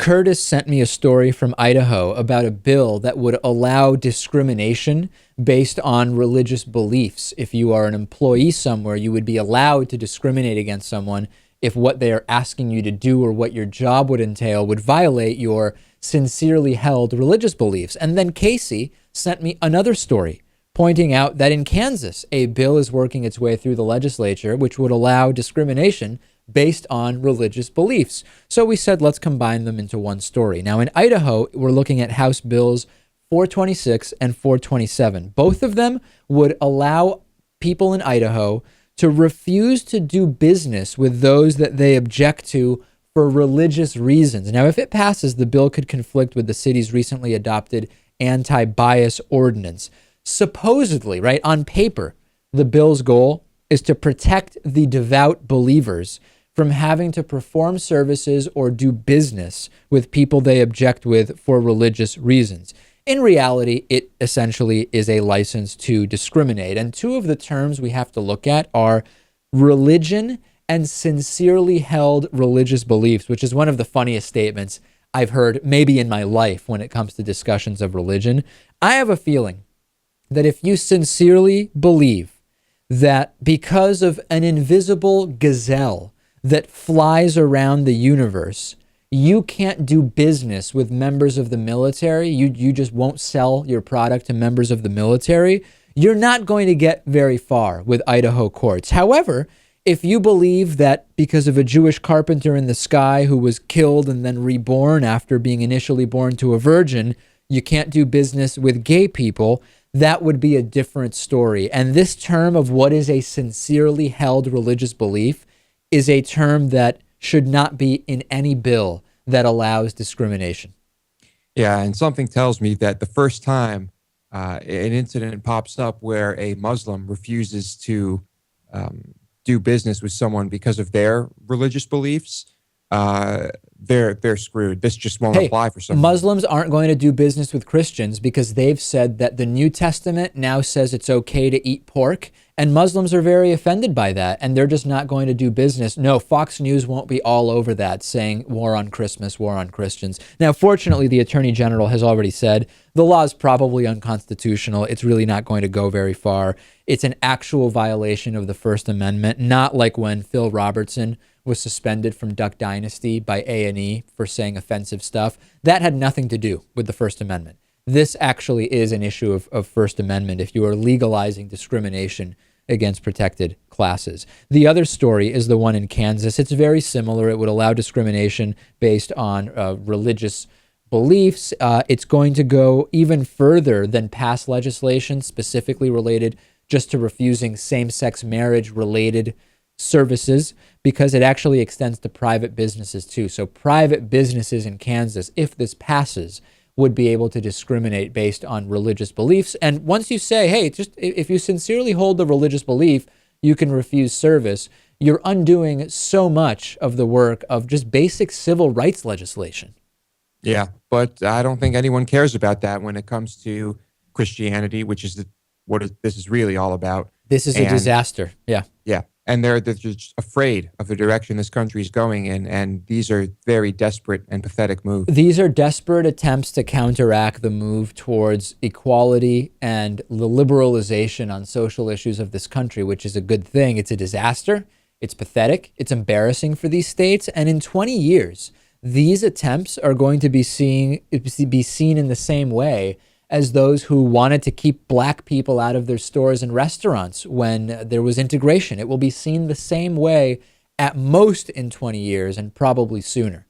Curtis sent me a story from Idaho about a bill that would allow discrimination based on religious beliefs. If you are an employee somewhere, you would be allowed to discriminate against someone if what they are asking you to do or what your job would entail would violate your sincerely held religious beliefs. And then Casey sent me another story pointing out that in Kansas, a bill is working its way through the legislature which would allow discrimination based on religious beliefs. So we said, let's combine them into one story. Now in Idaho, we're looking at House Bills 426 and 427. Both of them would allow people in Idaho to refuse to do business with those that they object to for religious reasons. Now, if it passes, the bill could conflict with the city's recently adopted anti-bias ordinance. Supposedly, right, on paper, the bill's goal is to protect the devout believers from having to perform services or do business with people they object with for religious reasons. In reality, it essentially is a license to discriminate. And two of the terms we have to look at are religion and sincerely held religious beliefs, which is one of the funniest statements I've heard maybe in my life when it comes to discussions of religion. I have a feeling that if you sincerely believe that because of an invisible gazelle that flies around the universe, you can't do business with members of the military, you just won't sell your product to members of the military, you're not going to get very far with Idaho courts. However, if you believe that because of a Jewish carpenter in the sky who was killed and then reborn after being initially born to a virgin, you can't do business with gay people, that would be a different story. And this term of what is a sincerely held religious belief is a term that should not be in any bill that allows discrimination. Yeah, and something tells me that the first time an incident pops up where a Muslim refuses to do business with someone because of their religious beliefs, they're screwed. This just won't apply for some. Muslims aren't going to do business with Christians because they've said that the New Testament now says it's okay to eat pork, and Muslims are very offended by that, and they're just not going to do business. No, Fox News won't be all over that, saying war on Christmas, war on Christians. Now, fortunately, the Attorney General has already said the law is probably unconstitutional. It's really not going to go very far. It's an actual violation of the First Amendment, not like when Phil Robertson was suspended from Duck Dynasty by A&E for saying offensive stuff. That had nothing to do with the First Amendment. This actually is an issue of First Amendment if you are legalizing discrimination against protected classes. The other story is the one in Kansas. It's very similar. It would allow discrimination based on religious beliefs. It's going to go even further than past legislation specifically related just to refusing same-sex marriage-related services, because it actually extends to private businesses too. So private businesses in Kansas, if this passes, would be able to discriminate based on religious beliefs. And once you say, hey, just if you sincerely hold the religious belief, you can refuse service, you're undoing so much of the work of just basic civil rights legislation. Yeah, but I don't think anyone cares about that when it comes to Christianity, which is this is really all about. This is a disaster. Yeah. Yeah. And they're just afraid of the direction this country is going in. And these are very desperate and pathetic moves. These are desperate attempts to counteract the move towards equality and the liberalization on social issues of this country, which is a good thing. It's a disaster. It's pathetic. It's embarrassing for these states. And in 20 years, these attempts are going to be seen in the same way as those who wanted to keep black people out of their stores and restaurants when there was integration. It will be seen the same way at most in 20 years and probably sooner.